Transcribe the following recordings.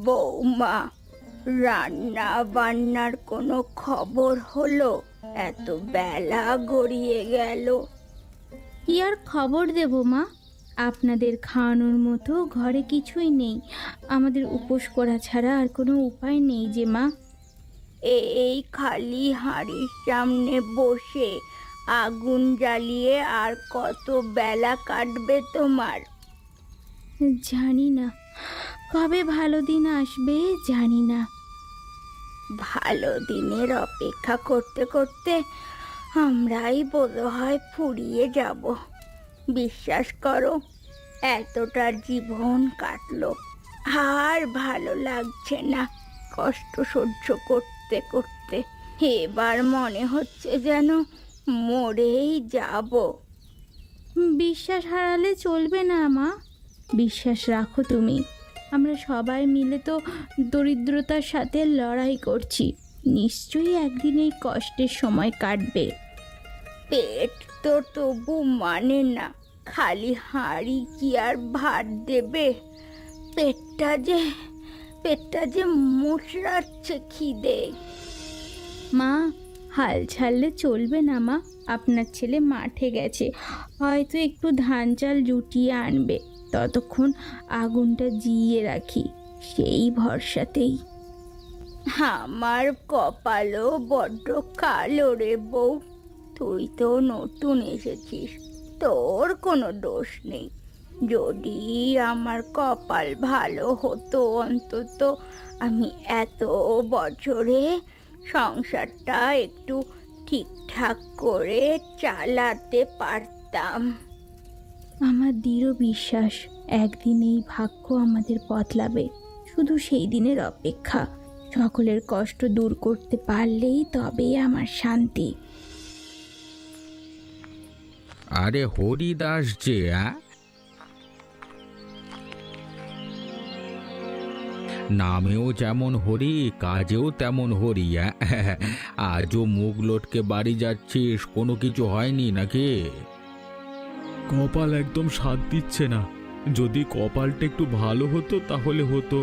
বৌমা, রান্না বান্নার কোনো খবর হলো? এত বেলা গড়িয়ে গেল। কি আর খবর দেব মা? আপনাদের খাওয়ানোর মতো ঘরে কিছুই নেই। আমাদের উপোস করা ছাড়া আর কোনো উপায় নেই যে মা। এই খালি হাঁড়ির সামনে বসে আগুন জ্বালিয়ে আর কত বেলা কাটবে তোমার? জানি না কবে ভালো দিন আসবে, জানি না। ভালো দিনের অপেক্ষা করতে করতে আমরাই বোধহয় ফুরিয়ে যাব। বিশ্বাস করো, এতটার জীবন কাটলো, আর ভালো লাগছে না কষ্ট সহ্য করতে করতে। এবার মনে হচ্ছে যেন মরেই যাব। বিশ্বাস হারালে চলবে না মা, বিশ্বাস রাখো তুমি। আমরা সবাই মিলে তো দরিদ্রতার সাথে লড়াই করছি। নিশ্চয়ই একদিন এই কষ্টের সময় কাটবে। পেট তো তবু মানে না, খালি হাঁড়ি কি আর ভাত দেবে? পেটটা যে মুচড়াচ্ছে খিদে। মা, হাল ছাড়লে চলবে না মা। আপনার ছেলে মাঠে গেছে, হয়তো একটু ধান চাল জুটিয়ে আনবে। ততক্ষণ আগুনটা জিইয়ে রাখি, সেই ভরসাতেই। আমার কপালও বড্ড কালো রে বউ। তুই তো নতুন এসেছিস, তোর কোনো দোষ নেই। যদি আমার কপাল ভালো হতো, অন্তত আমি এত বছরে সংসারটা একটু ঠিকঠাক করে চালাতে পারতাম। আমার দৃঢ় বিশ্বাস একদিন এই ভাগ্য আমাদের বদলাবে। শুধু সেই দিনের অপেক্ষা। সকলের কষ্ট দূর করতে পারলেই তবেই আমার শান্তি। আরে হরিদাস যে নামেও যেমন হরি, কাজেও তেমন হরি। আজও মুখ লটকে বাড়ি যাচ্ছিস, কোনো কিছু হয়নি নাকি? কপাল একদম সাথ দিচ্ছে না। যদি কপালটা একটু ভালো হতো তাহলে হতো।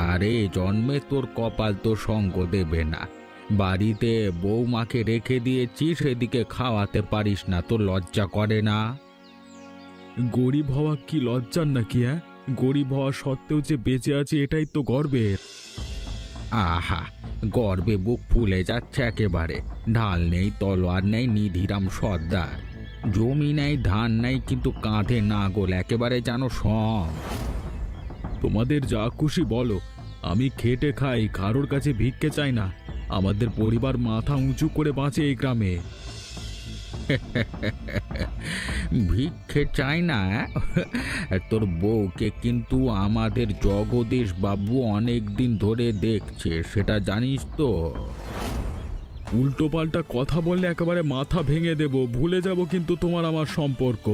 আরে জন্মে তোর কপাল তো সঙ্গ দেবে না। বাড়িতে বৌমাকে রেখে দিয়েছিস, এদিকে খাওয়াতে পারিস না, তোর লজ্জা করে না? গরিব হওয়া কি লজ্জার নাকি? গরিব হওয়া সত্ত্বেও যে বেঁচে আছে এটাই তো গর্বের। আহা, গর্বে বুক ফুলে যাচ্ছে একেবারে। ঢাল নেই, তলোয়ার নেই, নিধিরাম সর্দার। জমি নেই, ধান নেই, কিন্তু কাঁধে নাগল, একেবারে যেন সম। তোমাদের যা খুশি বলো, আমি খেটে খাই, কারোর কাছে ভিক্ষে চাই না। আমাদের পরিবার মাথা উঁচু করে বাঁচে এই গ্রামে। ভিক্ষে চাই না? তোর বউকে কিন্তু আমাদের জগদীশ বাবু অনেক দিন ধরে দেখছে, সেটা জানিস তো? উল্টো পাল্টা কথা বললে একেবারে মাথা ভেঙে দেব, ভুলে যাব কিন্তু তোমার আমার সম্পর্ক।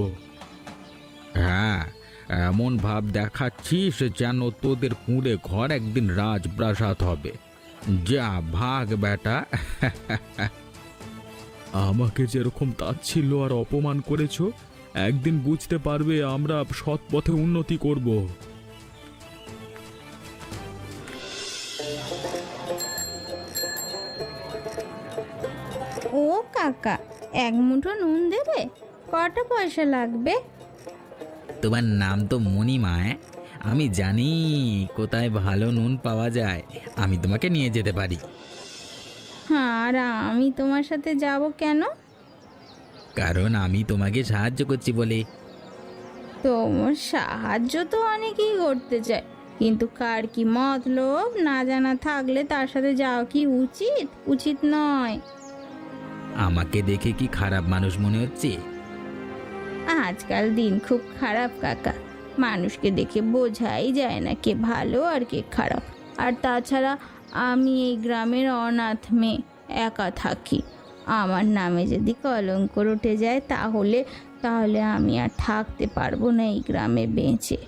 হ্যাঁ, এমন ভাব দেখাচ্ছিস যেন তোদের কুঁড়ে ঘর একদিন রাজপ্রাসাদ হবে। যা ভাগ বেটা। আমাকে যেরকম তাচ্ছিল্য আর অপমান করেছো, একদিন বুঝতে পারবে আমরা সৎ পথে উন্নতি করব। ও কাকা, এক মুঠো নুন দেবে? কটা পয়সা লাগবে? তোমার নাম তো মণিমা। আমি জানি কোথায় ভালো নুন পাওয়া যায়, আমি তোমাকে নিয়ে যেতে পারি। হ্যাঁ, আর আমি তোমার সাথে যাব কেন? কারণ আমি তোমাকে সাহায্য করছি বলে। তোমার সাহায্য তো অনেকেই করতে চায়, কিন্তু কার কি মতলব না জানা থাকলে তার সাথে যাওয়া কি উচিত? উচিত নয়। আমাকে দেখে কি খারাপ মানুষ মনে হচ্ছে? আজকাল দিন খুব খারাপ কাকা। মানুষকে দেখে বোঝাই যায় না কে ভালো আর কে খারাপ। আর তাছাড়া আমি এই গ্রামের অনাথ মেয়ে, একা থাকি। আমার নামে যদি কলঙ্ক উঠে যায় তাহলে আমি আর থাকতে পারবো না এই গ্রামে বেঁচে।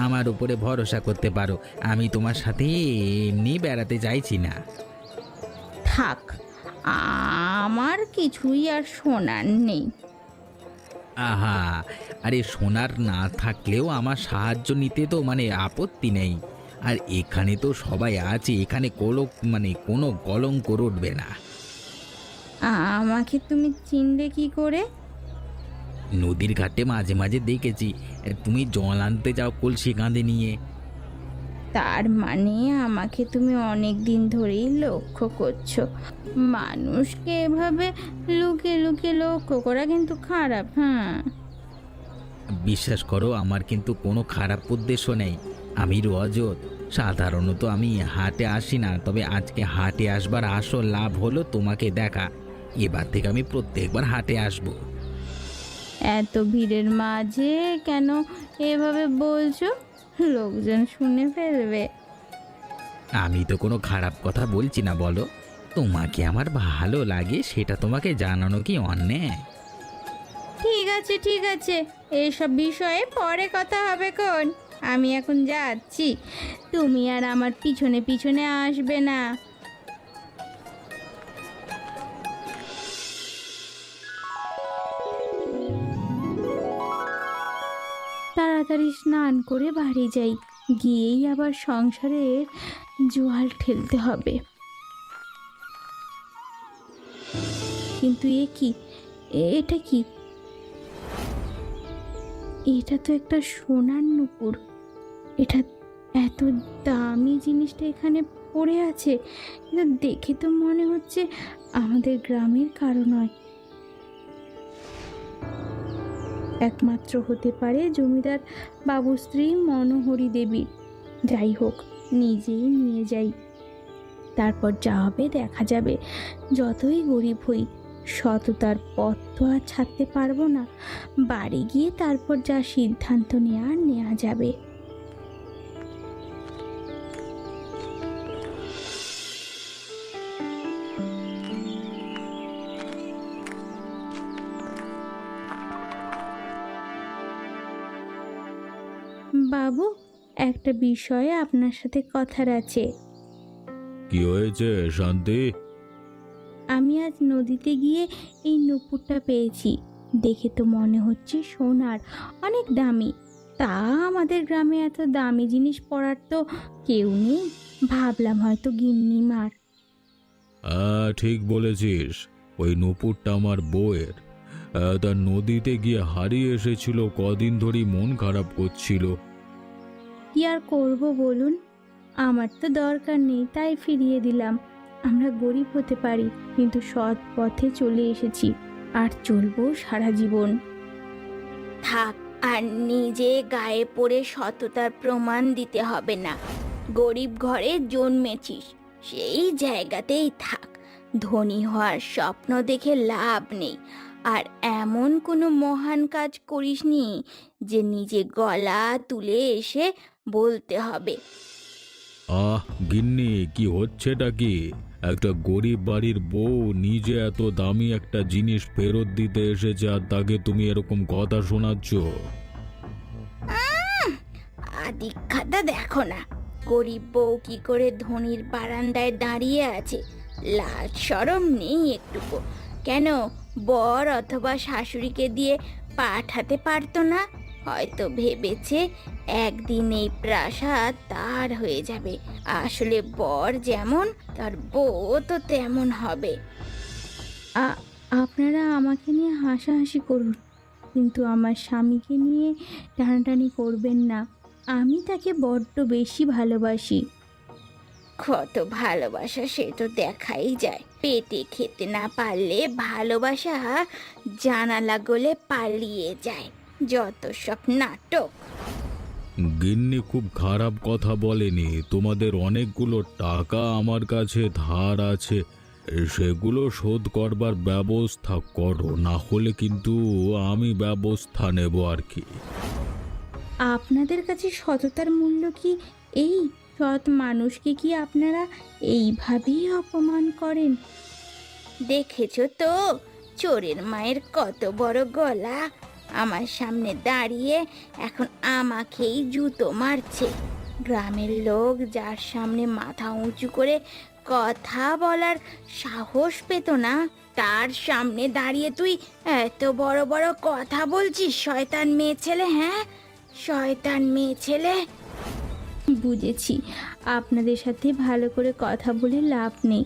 আমার উপরে ভরসা করতে পারো, আমি তোমার সাথে এমনি বেড়াতে চাইছি না। থাক, আমার কিছুই আর শোনার নেই। আহা, আরে সোনার না থাকলেও আমার সাহায্য নিতে তো মানে আপত্তি নেই। আর এখানে তো সবাই আছে, এখানে কোনো কলঙ্ক উঠবে না। আমাকে তুমি চিনলে কি করে? নদীর ঘাটে মাঝে মাঝে দেখেছি তুমি জল আনতে যাও কলসি কাঁধে নিয়ে। তার মানে আমাকে তুমি অনেক দিন ধরেই লক্ষ্য করছো। মানুষকে এভাবে লুকিয়ে লুকিয়ে লক্ষ্য করা কিন্তু খারাপ। হ্যাঁ, বিশ্বাস করো, আমার কিন্তু কোনো খারাপ উদ্দেশ্য নেই। আমি রজত, সাধারণত আমি হাটে আসি না, তবে আজকে হাটে আসবার আসল লাভ হলো তোমাকে দেখা। এবার থেকে আমি প্রত্যেকবার হাটে আসবো। এত ভিড়ের মাঝে কেন এভাবে বলছো? লোকজন শুনে ফেলবে। আমি তো কোনো খারাপ কথা বলছি না, বলো। তোমাকে আমার ভালো লাগে, সেটা তোমাকে জানানো কি অন্যায়? ঠিক আছে ঠিক আছে, এইসব বিষয়ে পরে কথা হবে খন। আমি এখন যাচ্ছি, তুমি আর আমার পিছনে পিছনে আসবে না। তাড়াতাড়ি স্নান করে বাড়ি যাই, গিয়েই আবার সংসারের জোয়াল ঠেলতে হবে। কিন্তু এটা কি? এটা তো একটা সোনার নূপুর। এটা এত দামি জিনিসটা এখানে পড়ে আছে, কিন্তু দেখে তো মনে হচ্ছে আমাদের গ্রামের কারো নয়। একমাত্র হতে পারে জমিদার বাবু স্ত্রী মনোহরি দেবী। যাই হোক, নিজেই নিয়ে যাই, তারপর যা হবে দেখা যাবে। যতই গরিব হই, সততার পথ তো আর ছাড়তে পারবো না। বাড়ি গিয়ে তারপর যা সিদ্ধান্ত নেওয়া যাবে। বাবু, একটা বিষয়ে আপনার সাথে কথার আছে। কি হয়েছে শান্তি? আমি আজ নদীতে গিয়ে এই নূপুরটা পেয়েছি। দেখে তো মনে হচ্ছে সোনার, অনেক দামি। তা আমাদের গ্রামে এত দামি জিনিস পড়ার তো কেউ নেই, ভাবলাম হয়তো গিন্নিমার। ঠিক বলেছিস, ওই নূপুরটা আমার বউয়ের। তার নদীতে গিয়ে হারিয়ে এসেছিল, কদিন ধরেই মন খারাপ করছিল। কি আর করব বলুন, আমার তো দরকার নেই তাই ফিরিয়ে দিলাম। আমরা গরিব হতে পারি, কিন্তু সৎ পথে চলে এসেছি, আর চলবো সারা জীবন। থাক, আর নিজে গায়ে পড়ে সততার প্রমাণ দিতে হবে না। গরিব ঘরে জন্মেছিস, সেই জায়গাতেই থাক। ধনী হওয়ার স্বপ্ন দেখে লাভ নেই। আর এমন কোনো মহান কাজ করিসনি যে নিজে গলা তুলে এসে বলতে হবে। গিন্নি, কি হচ্ছেটা কি? একটা গরিব বাড়ির বউ নিজে এত দামি একটা জিনিস ফেরত দিতে এসেছে, আর তাকে তুমি এরকম কথা শোনাচ্ছ? দীক্ষাটা দেখো না, গরিব বউ কি করে ধনীর বারান্দায় দাঁড়িয়ে আছে। লাজ শরম নেই একটুকু? কেন বর অথবা শাশুড়িকে দিয়ে পাঠাতে পারতো না? হয়তো ভেবেছে একদিন এই প্রাসাদ তার হয়ে যাবে। আসলে বর যেমন, তার বউ তো তেমন হবে। আপনারা আমাকে নিয়ে হাসাহাসি করুন, কিন্তু আমার স্বামীকে নিয়ে টানাটানি করবেন না। আমি তাকে বড্ড বেশি ভালোবাসি। কত ভালোবাসা সে তো দেখাই যায়। পেটে খেতে না পারলে ভালোবাসা জানালা গলে পালিয়ে যায়। যত সব নাটক। গিন্নি খুব খারাপ কথা বলেনি। তোমাদের অনেকগুলো টাকা আমার কাছে ধার আছে, সেগুলো শোধ করবার ব্যবস্থা করো, না হলে কিন্তু আমি ব্যবস্থা নেব আর কি। আপনাদের কাছে সততার মূল্য কি এই? সৎ মানুষকে কি আপনারা এইভাবেই অপমান করেন? দেখেছো তো চোরের মায়ের কত বড় গলা। আমার সামনে দাঁড়িয়ে এখন আমাকেই জুতো মারছে। গ্রামের লোক যার সামনে মাথা উঁচু করে কথা বলার সাহস পেত না, তার সামনে দাঁড়িয়ে তুই এত বড় বড় কথা বলছিস? শয়তান মেয়ে ছেলে, হ্যাঁ শয়তান মেয়ে ছেলে। বুঝেছি, আপনাদের সাথে ভালো করে কথা বলে লাভ নেই,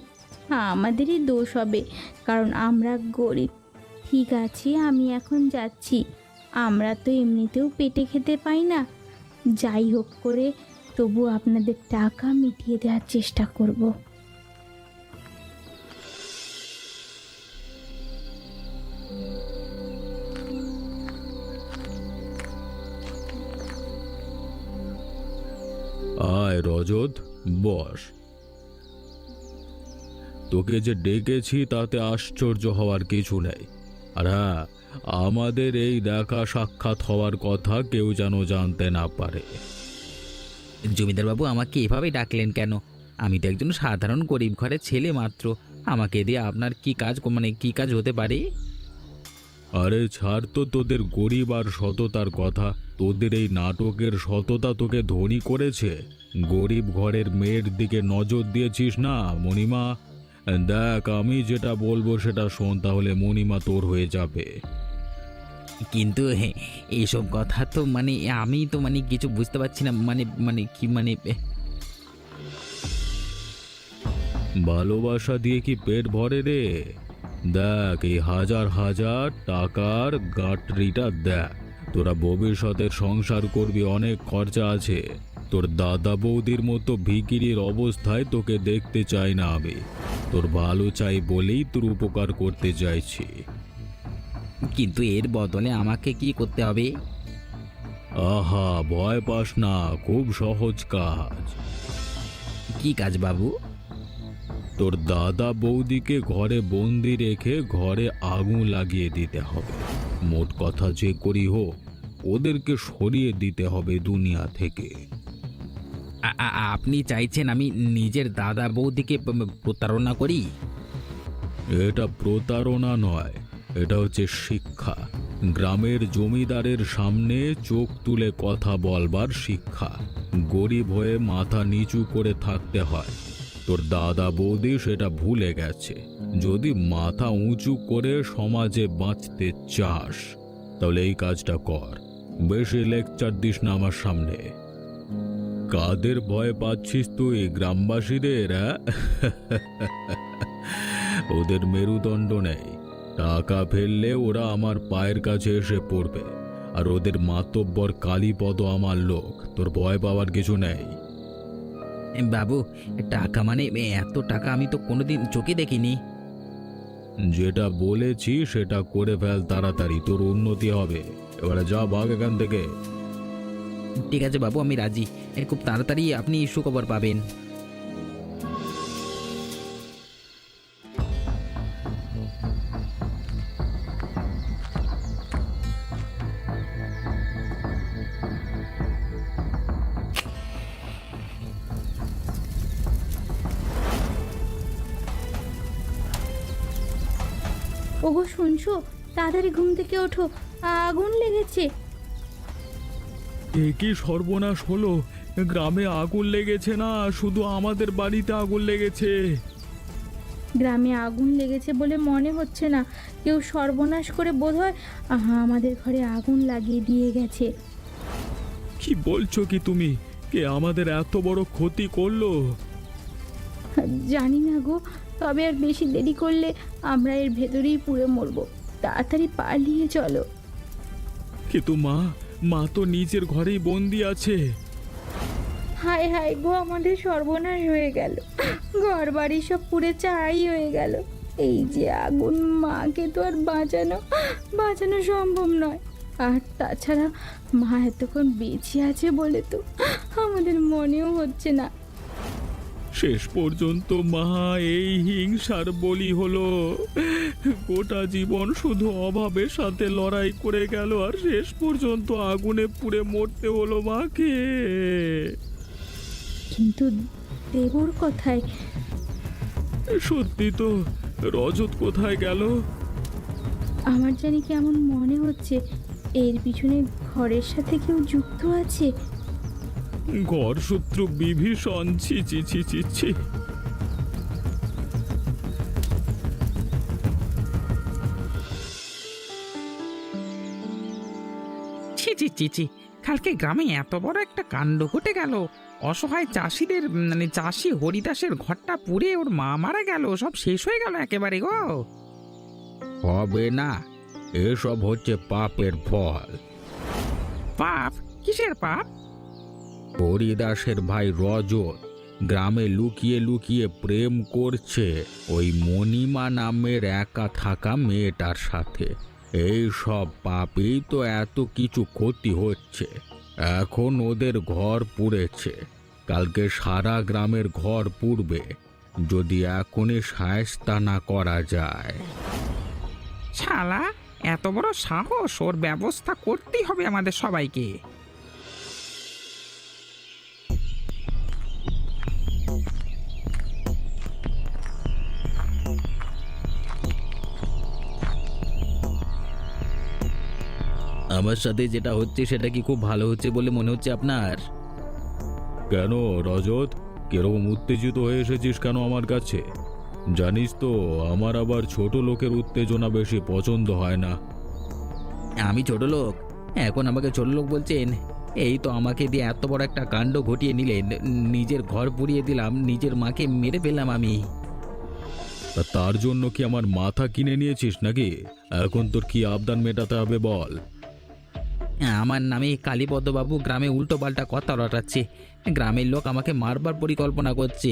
আমাদেরই দোষ হবে, কারণ আমরা গরিব। ঠিক আছে, আমি এখন যাচ্ছি, আমরা তো এমনিতেও পেটে খেতে পাই না। যাই হোক করে তবু আপনাদের টাকা মিটিয়ে দেওয়ার চেষ্টা করব। আয় রজত, বস। তোকে যে ডেকেছি তাতে আশ্চর্য হওয়ার কিছু নেই। আর হ্যাঁ, আমাদের এই দেখা সাক্ষাৎ হওয়ার কথা কেউ যেন জানতে না পারে। জমিদার বাবু আমাকে এভাবে ডাকলেন কেন? আমি তো একজন সাধারণ গরিব ঘরের ছেলে মাত্র। আমাকে দিয়ে আপনার কি কাজ, মানে কি কাজ হতে পারে? আরে ছাড় তো তোদের গরিব আর সততার কথা। তোদের এই নাটকের সততা তোকে ধনী করেছে। গরিব ঘরের মেয়ের দিকে নজর দিয়েছিস না মণিমা? দেখ, আমি যেটা বলবো সেটা শোন, তাহলে মণিমা তোর হয়ে যাবে। কিন্তু এইসব কথা তো মানে আমি তো মানে কিছু বুঝতে পারছি না, মানে মানে কি মানে ভালোবাসা দিয়ে কি পেট ভরে রে? দেখ, এই হাজার হাজার টাকার গাঁটরিটা দেখ। তোরা ভবিষ্যতের সংসার করবি, অনেক খরচা আছে। তোর দাদা বৌদির মতো ভিখিরির অবস্থায় তোকে দেখতে চাই না আমি। তোর ভালো চাই বলেই তোর উপকার করতে চাইছি। কিন্তু এর বদলে আমাকে কি করতে হবে? আহা, ভয় পাস না, খুব সহজ কাজ। কি কাজ বাবু? তোর দাদা বৌদিকে ঘরে বন্দি রেখে ঘরে আগুন লাগিয়ে দিতে হবে। মোট কথা যে করি হোক, ওদেরকে সরিয়ে দিতে হবে দুনিয়া থেকে। আপনি চাইছেন আমি নিজের দাদা বৌদিকে প্রতারণা করি? এটা প্রতারণা নয়, এটা হচ্ছে শিক্ষা। গ্রামের জমিদারের সামনে চোখ তুলে কথা বলবার শিক্ষা। গরিব হয়ে মাথা নিচু করে থাকতে হয়। তোর দাদা বৌদি সেটা ভুলে গেছে। যদি মাথা উঁচু করে সমাজে বাঁচতে চাস তাহলে এই কাজটা কর। বেশি লেকচার দিস না আমার সামনে। কাদের ভয় পাচ্ছিস তুই? গ্রামবাসীদের? ওদের মেরুদণ্ড নেই। টাকা ফেললে ওরা আমার পায়ের কাছে এসে পড়বে, আর ওদের মাতব্বর কালীপদ আমার লোক। তোর ভয় পাওয়ার কিছু নেই। বাবু, টাকা মানে এত টাকা আমি তো কোনোদিন চোখে দেখিনি। যেটা বলেছি সেটা করে ফেল তাড়াতাড়ি, তোর উন্নতি হবে। এবারে যা, ভাগ এখান থেকে। ঠিক আছে বাবু, আমি রাজি। খুব তাড়াতাড়ি আপনি সুখবর পাবেন। ওগো শুনছো, তাড়াতাড়ি ঘুম থেকে ওঠো, আগুন লেগেছে। এ কি সর্বনাশ হলো! গ্রামে আগুন লেগেছে না, শুধু আমাদের বাড়িতে আগুন লেগেছে। গ্রামে আগুন লেগেছে বলে মনে হচ্ছে না, কেউ সর্বনাশ করে বোধহয় আমাদের ঘরে আগুন লাগিয়ে দিয়ে গেছে। কি বলছো কি তুমি? কে আমাদের এত বড় ক্ষতি করলো? জানি না গো, তবে আর বেশি দেরি করলে আমরা এর ভেতরেই পুড়ে মরবো। তাড়াতাড়ি পালিয়ে চলো। কিন্তু মা তো নিজের ঘরেই বন্দি আছে। হায় হায় গো, আমাদের সর্বনাশ হয়ে গেল। ঘর বাড়ি সব পুড়ে ছাই হয়ে গেল। এই যে আগুন, মাকে তো আর বাঁচানো সম্ভব নয়। আর তাছাড়া মা এতক্ষণ বেঁচে আছে বলে তো আমাদের মনেও হচ্ছে না। শেষ পর্যন্ত মা এই হিংসার বলি হলো। গোটা জীবন শুধু অভাবের সাথে লড়াই করে গেল, আর শেষ পর্যন্ত আগুনে পুড়ে মরতে হলো মাকে। কিন্তু দেবর কোথায়? সত্যি তো, রজত কোথায় গেল? আমার জানি কেমন মনে হচ্ছে এর পিছনে ঘরের সাথে কেউ যুক্ত আছে। ঘর শত্রু বিভীষণ! ছি ছি ছি ছি ছি! ছি ছি ছি ছি, কালকে গ্রামে এত বড় একটা কাণ্ড ঘটে গেল। অসহায় চাষিদের চাষি হরিদাসের ঘরটা পুড়ে ওর মা মারা গেল, সব শেষ হয়ে গেল একেবারে গো। হবে না, এসব হচ্ছে পাপের ফল। পাপ? কিসের পাপ? হরিদাসের ভাই রজত গ্রামে লুকিয়ে লুকিয়ে প্রেম করছে ওই মণিমা নামের একা থাকা মেয়েটার সাথে। এই সব পাপেই তো এত কিছু ক্ষতি হচ্ছে। এখন ওদের ঘর পুড়েছে, কালকে সারা গ্রামের ঘর পুড়বে যদি এখনই শায়েস্তা না করা যায়। শালা, এত বড় সাহস! ওর ব্যবস্থা করতেই হবে আমাদের সবাইকে। আমার সাথে যেটা হচ্ছে সেটা কি খুব ভালো হচ্ছে বলে মনে হচ্ছে আপনার? কেন রজত, কিরকম উত্তেজিত হয়ে এসেছিস কেন আমার কাছে? জানিস তো আমার আবার ছোট লোকের উত্তেজনা বেশি পছন্দ হয় না। আমি ছোট লোক? এখন আমাকে ছোট লোক বলছেন? এই তো আমাকে দিয়ে এত বড় একটা কাণ্ড ঘটিয়ে নিলেন, নিজের ঘর পুড়িয়ে দিলাম, নিজের মাকে মেরে ফেললাম আমি। তা তার জন্য কি আমার মাথা কিনে নিয়েছিস নাকি? এখন তোর কি আবদার মেটাতে হবে বল। আমার নামে কালীপদবাবু গ্রামে উল্টো পাল্টা কথা রটাচ্ছে, গ্রামের লোক আমাকে মারবার পরিকল্পনা করছে।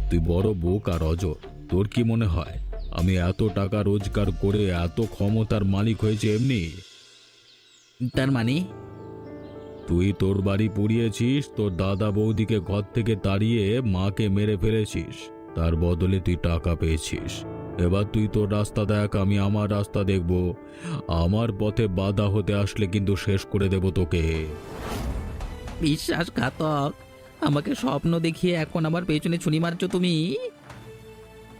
তুই বড় বোকা রজত। তোর কি মনে হয় আমি এত টাকা রোজগার করে এত ক্ষমতার মালিক হয়েছে এমনি? তার মানে? তুই তোর বাড়ি পুড়িয়েছিস, তোর দাদা বৌদিকে ঘর থেকে তাড়িয়ে মাকে মেরে ফেলেছিস, তার বদলে তুই টাকা পেয়েছিস। এবার তুই তোর রাস্তা দেখ, আমি আমার রাস্তা দেখব। আমার পথে বাধা হতে আসলে কিন্তু শেষ করে দেব তোকে। বিশ্বাসঘাতক! আমাকে স্বপ্ন দেখিয়ে এখন আমার পেছনে ছুরি মারছো তুমি।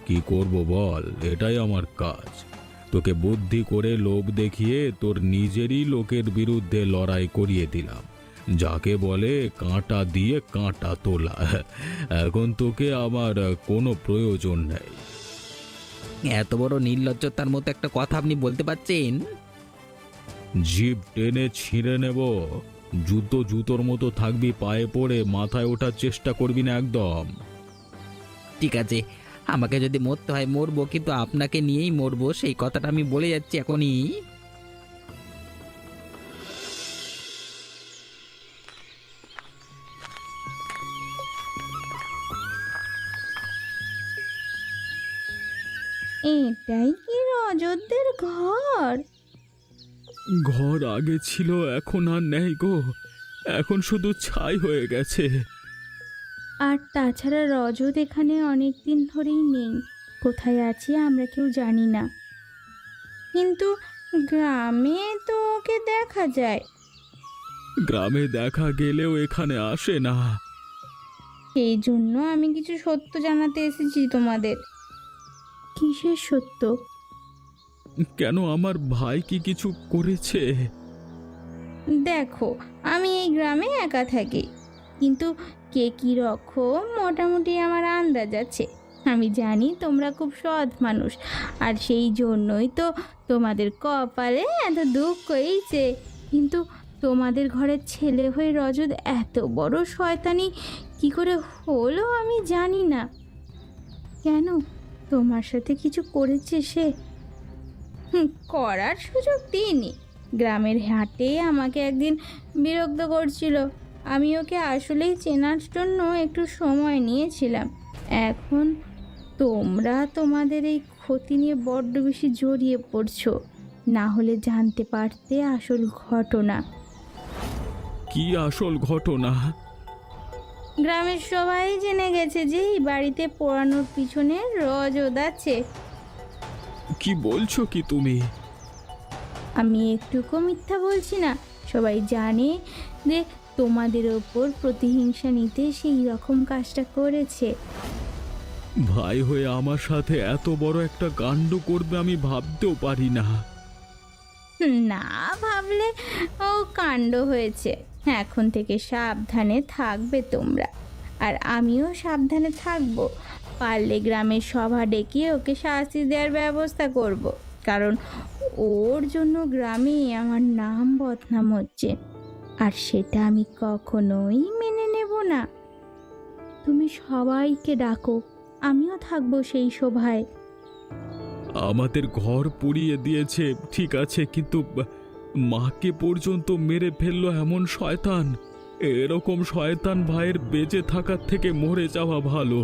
কি করব বল, এটাই আমার কাজ। তোকে বুদ্ধি করে লোভ দেখিয়ে তোর নিজেরই লোকের বিরুদ্ধে লড়াই করিয়ে দিলাম, যাকে বলে কাঁটা দিয়ে কাঁটা তোলা। এখন তোকে আমার কোনো প্রয়োজন নেই। এত বড় নির্লজ্জতার মতো একটা কথা আপনি বলতে পারছেন? জিভ টেনে ছিঁড়ে নেব। জুতো জুতোর মতো থাকবি, পায়ে পড়ে মাথায় ওঠার চেষ্টা করবি না একদম। ঠিক আছে, আমাকে যদি মরতে হয় মরবো, কিন্তু আপনাকে নিয়েই মরবো, সেই কথাটা আমি বলে যাচ্ছি এখনই। এটাই কি রজতদের ঘর? ঘর আগে ছিল, এখন আর নেই গো, এখন শুধু ছাই হয়ে গেছে। আর তাছাড়া রজত এখানে অনেক দিন ধরেই নেই, কোথায় আছে আমরা কেউ জানি না। কিন্তু গ্রামে তো ওকে দেখা যায়। গ্রামে দেখা গেলেও এখানে আসে না। এই জন্য আমি কিছু সত্য জানাতে এসেছি তোমাদের। কিসের সত্য? কেন, আমার ভাই কি কিছু করেছে? দেখো, আমি এই গ্রামে একা থাকি, কিন্তু কে কী রকম মোটামুটি আমার আন্দাজ আছে। আমি জানি তোমরা খুব সৎ মানুষ, আর সেই জন্যই তো তোমাদের কপালে এত দুঃখ হয়েছে। কিন্তু তোমাদের ঘরের ছেলে হয়ে রজত এত বড় শয়তানি কি করে হলো আমি জানি না। কেন, তোমার সাথে কিছু করেছে সে? করার সুযোগ দিইনি। গ্রামের হাটে আমাকে একদিন বিরক্ত করছিল, আমি ওকে আসলেই চেনার জন্য একটু সময় নিয়েছিলাম। এখন তোমরা তোমাদের এই ক্ষতি নিয়ে বড্ড বেশি জড়িয়ে পড়ছো, না হলে জানতে পারতে আসল ঘটনা। কি আসল ঘটনা? গ্রামের সবাই জেনে গেছে যে এই বাড়িতে পোড়ানোর পিছনে রজত আছে। কি বলছো কি তুমি? আমি একটুকু মিথ্যা বলছি না। সবাই জানে যে তোমাদের ওপর প্রতিহিংসা নিতে সেই রকম কাজটা করেছে। ভাই হয়ে আমার সাথে এত বড় একটা কাণ্ড করবে আমি ভাবতেও পারি না। না ভাবলে ও কাণ্ড হয়েছে। এখন থেকে সাবধানে থাকবে তোমরা, আর আমিও সাবধানে থাকবো। পারলে গ্রামের সভা ডেকে ওকে শাস্তি দেওয়ার ব্যবস্থা করব। কারণ ওর জন্য গ্রামে আমার নাম বদনাম হচ্ছে, আর সেটা আমি কখনোই মেনে নেব না। তুমি সবাইকে ডাকো, আমিও থাকবো সেই সভায়। আমাদের ঘর পুড়িয়ে দিয়েছে ঠিক আছে, কিন্তু মাকে পর্যন্ত মেরে ফেললো এমন শয়তান। এরকম শয়তান ভাইয়ের বেঁচে থাকার থেকে মরে যাওয়া ভালো।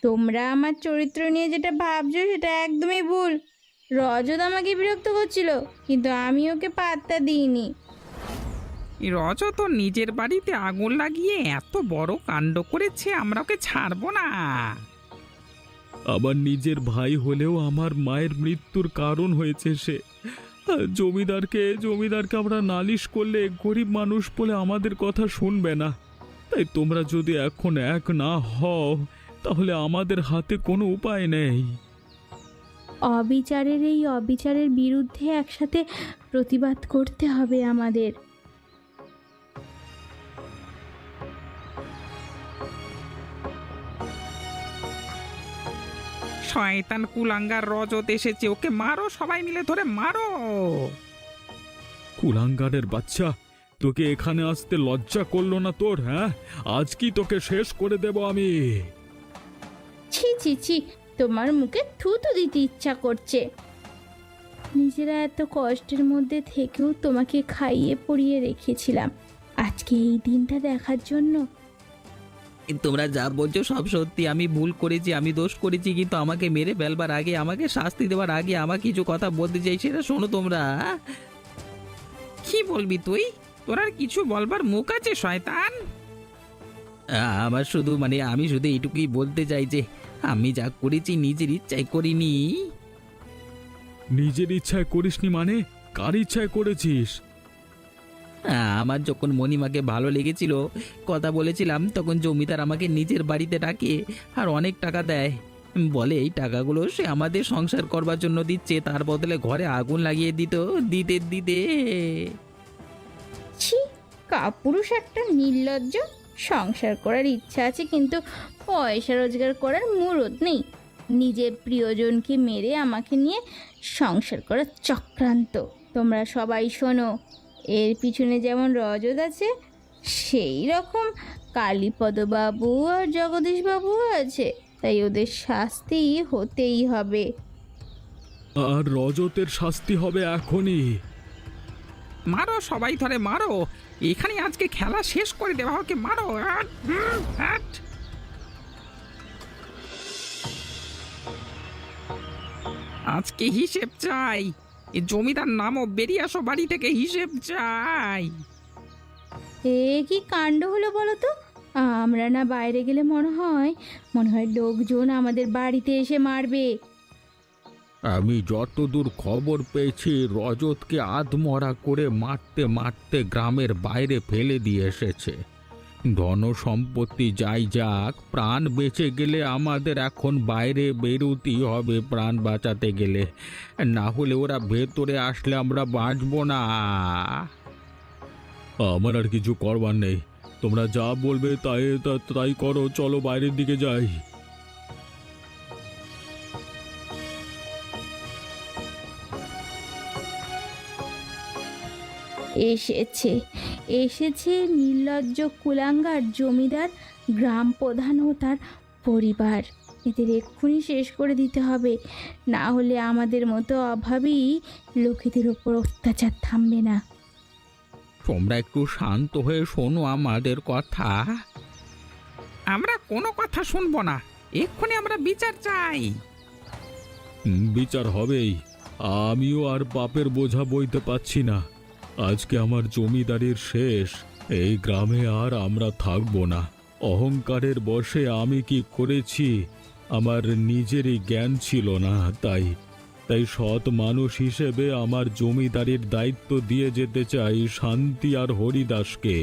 তোমরা আমার চরিত্র নিয়ে যেটা ভাবছো সেটা একদমই ভুল। রজত আমাকে বিরক্ত করছিল, কিন্তু আমি ওকে পাত্তা দিইনি। রজ তো নিজের বাড়িতে আগুন লাগিয়ে এত বড় কাণ্ড করেছে, আমরা ওকে ছাড়বো না। আমার নিজের ভাই হলেও আমার মায়ের মৃত্যুর কারণ হয়েছে সে। জমিদারকে আমরা নালিশ করলে গরিব মানুষ বলে আমাদের কথা শুনবে না। তাই তোমরা যদি এখন এক না হও তাহলে আমাদের হাতে কোনো উপায় নেই। এই অবিচারের বিরুদ্ধে একসাথে প্রতিবাদ করতে হবে আমাদের। শয়তান কুলাঙ্গার রজত এসেছে, ওকে মারো, সবাই মিলে ধরে মারো। কুলাঙ্গারের বাচ্চা, তোকে এখানে আসতে লজ্জা করলো না তোর? হ্যাঁ, আজ কি তোকে শেষ করে দেব আমি। ছি ছি ছি, তোমার মুখে থুতু দিতে ইচ্ছা করছে। নিজেরা এত কষ্টের মধ্যে থেকেও তোমাকে খাইয়ে পরিয়ে রেখেছিলাম আজকে এই দিনটা দেখার জন্য। তোমরা যা বলছো সব সত্যি, আমি ভুল করেছি, আমি দোষ করেছি, কিন্তু আমাকে মেরে ফেলবার আগে, আমাকে শাস্তি দেওয়ার আগে আমার কিছু কথা বলতে চাই, সেটা শোনো তোমরা। কি বলবি তুই? তোর আর কিছু বলবার মুখ আছে শয়তান? আমার শুধু আমি শুধু এইটুকুই বলতে চাই যে আমি যা করেছি নিজের ইচ্ছায় করিনি। নিজের ইচ্ছায় করিসনি মানে? কার ইচ্ছায় করেছিস? আমার যখন মণিমাকে ভালো লেগেছিল, কথা বলেছিলাম, তখন জমিদার আমাকে নিজের বাড়িতে ডাকে আর অনেক টাকা দেয়। বলে এই টাকাগুলো সে আমাদের সংসার করবার জন্য দিচ্ছে, তার বদলে ঘরে আগুন লাগিয়ে দিতে দিতে। ছি, কাপুরুষ একটা নির্লজ্জ। সংসার করার ইচ্ছা আছে কিন্তু পয়সা রোজগার করার মুরদ নেই। নিজের প্রিয়জনকে মেরে আমাকে নিয়ে সংসার করার চক্রান্ত। তোমরা সবাই শোনো, এর পিছনে যেমন রজত আছে, সেই রকম কালীপদবাবু আর জগদীশবাবুও আছে, তাই ওদের শাস্তি হতেই হবে। আর রজতের শাস্তি হবে এখনই। মারো, সবাই ধরে মারো, এখানে আজকে খেলা শেষ করে দেওয়া, ওকে মারো। আজকে হিসেব চাই। এই জমিদার নামও বেরিয়ে আসো বাড়ি থেকে, হিসেব চাই। এ কি কাণ্ড হলো বলো তো? আমরা না বাইরে গেলে মনে হয় লোকজন আমাদের বাড়িতে এসে মারবে। আমি যতদূর খবর পেয়েছি, রজতকে আধমরা করে মারতে মারতে গ্রামের বাইরে ফেলে দিয়ে এসেছে। ধন সম্পত্তি যাই যাক, প্রাণ বেঁচে গেলে আমাদের এখন বাইরে বেরোতেই হবে প্রাণ বাঁচাতে গেলে, না হলে ওরা ভেতরে আসলে আমরা বাঁচবো না। আমার আর কিছু করবার নেই, তোমরা যা বলবে তাই করো। চলো বাইরের দিকে যাই। এসেছে নির্লজ্জ কুলাঙ্গার জমিদার, গ্রাম প্রধান ও তার পরিবার। এদের এক্ষুনি শেষ করে দিতে হবে, না হলে আমাদের মতো অভাবী লোকেদের ওপর অত্যাচার থামবে না। তোমরা একটু শান্ত হয়ে শোনো আমাদের কথা। আমরা কোনো কথা শুনবো না, এক্ষুনি আমরা বিচার চাই। বিচার হবেই। আমিও আর পাপের বোঝা বইতে পারছি না। আজকে আমার জমিদারির শেষ। এই গ্রামে আর আমরা থাকবো না। অহংকারের বশে আমি কি করেছি আমার নিজেরই জ্ঞান ছিল না। তাই সৎ মানুষ হিসেবে আমার জমিদারির দায়িত্ব দিয়ে যেতে চাই শান্তি আর হরিদাসকে।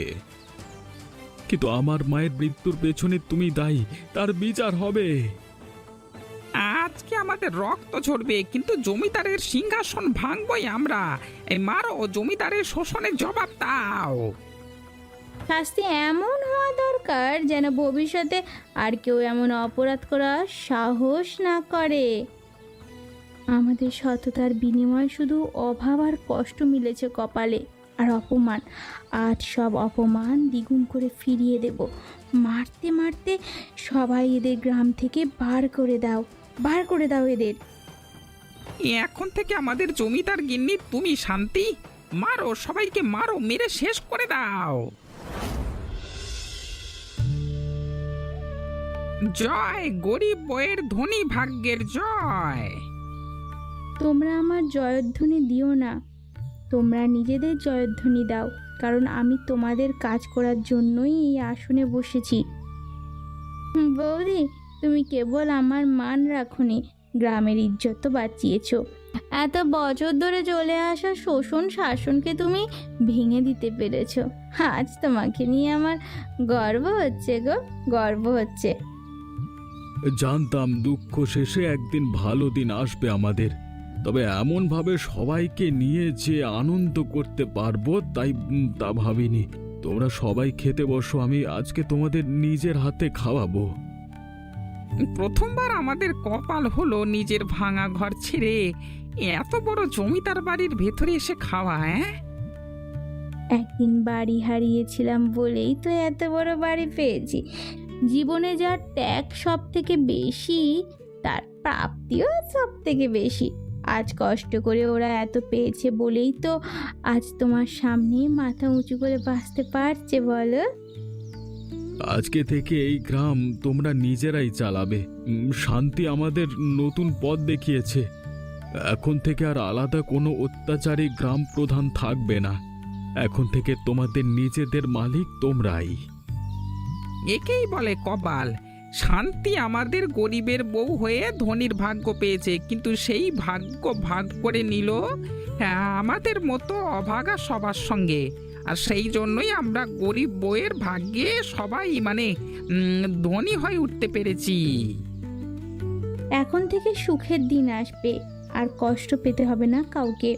কিন্তু আমার মায়ের মৃত্যুর পেছনে তুমি দায়ী, তার বিচার হবে। আজকে আমাদের রক্ত ঝরবে, কিন্তু জমিদারের সিংহাসন ভাঙবই আমরা। এই মারো, জমিদারের শোষণের জবাব দাও। শাস্তি এমন হওয়া দরকার যেন ভবিষ্যতে আর কেউ এমন অপরাধ করার সাহস না করে। আমাদের সততার বিনিময়ে শুধু অভাব আর কষ্ট মিলেছে কপালে, আর অপমান। আজ সব অপমান দ্বিগুণ করে ফিরিয়ে দেব। মারতে মারতে সবাই এদের গ্রাম থেকে বার করে দাও এদের। এখন থেকে আমাদের জমিদার গিন্নি তুমি শান্তি, মারো সবাইকে, মারো, মেরে শেষ করে দাও। জয় গরিব বইয়ের ধনী ভাগ্যের জয়। তোমরা আমার জয়ধ্বনি দিও না, তোমরা নিজেদের জয়ধ্বনি দাও, কারণ আমি তোমাদের কাজ করার জন্যই এই আসনে বসেছি। বৌদি, তুমি কেবল আমার মান রাখোনি, গ্রামের ইজ্জত তো বাঁচিয়েছো। এত বছর ধরে চলে আসা শোষণ শাসনকে তুমি ভেঙে দিতে পেরেছো। আজ তোমাকে নিয়ে আমার গর্ব হচ্ছে গো, গর্ব হচ্ছে। জানতাম দুঃখ শেষে একদিন ভালো দিন আসবে আমাদের, তবে এমনভাবে সবাইকে নিয়ে যে আনন্দ করতে পারবো তা ভাবিনি। তোমরা সবাই খেতে বসো, আমি আজকে তোমাদের নিজের হাতে খাওয়াবো। প্রথমবার আমাদের কপাল হলো নিজের ভাঙা ঘর ছেড়ে এত বড় জমিদার বাড়ির ভেতরে এসে খাওয়া। একদিন বাড়ি হারিয়েছিলাম বলেই তো এত বড় বাড়ি পেয়েছি। জীবনে যার ত্যাগ সব থেকে বেশি, তার প্রাপ্তিও সব থেকে বেশি। আজ কষ্ট করে ওরা এত পেয়েছে বলেই তো আজ তোমার সামনে মাথা উঁচু করে বাঁচতে পারছে, বলো? আজকে থেকে এই গ্রাম তোমরা নিজেরাই চালাবে। শান্তি আমাদের নতুন পথ দেখিয়েছে। এখন থেকে আর আলাদা কোনো অত্যাচারী গ্রাম প্রধান থাকবে না। এখন থেকে তোমাদের নিজেদের মালিক তোমরাই। একেই বলে কপাল। শান্তি আমাদের গরিবের বউ হয়ে ধনীর ভাগ্য পেয়েছে, কিন্তু সেই ভাগ্য ভাগ করে নিল আমাদের মতো অভাগা সবার সঙ্গে। আর সেই জন্যই আমরা গরিব বউয়ের ভাগ্যে সবাই ধনী হয়ে উঠতে পেরেছি। এখন থেকে সুখের দিন আসবে, আর কষ্ট পেতে হবে না কাউকে।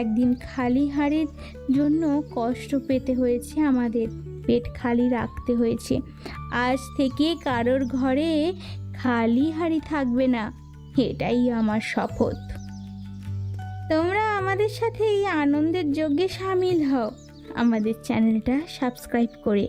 একদিন খালি হাড়ের জন্য কষ্ট পেতে হয়েছে আমাদের, পেট খালি রাখতে হয়েছে। আজ থেকে কারোর ঘরে খালি হাড়ি থাকবে না, এটাই আমার শপথ। তোমরা আমাদের সাথে এই আনন্দের যজ্ঞে সামিল হও, আমাদের চ্যানেলটা সাবস্ক্রাইব করে।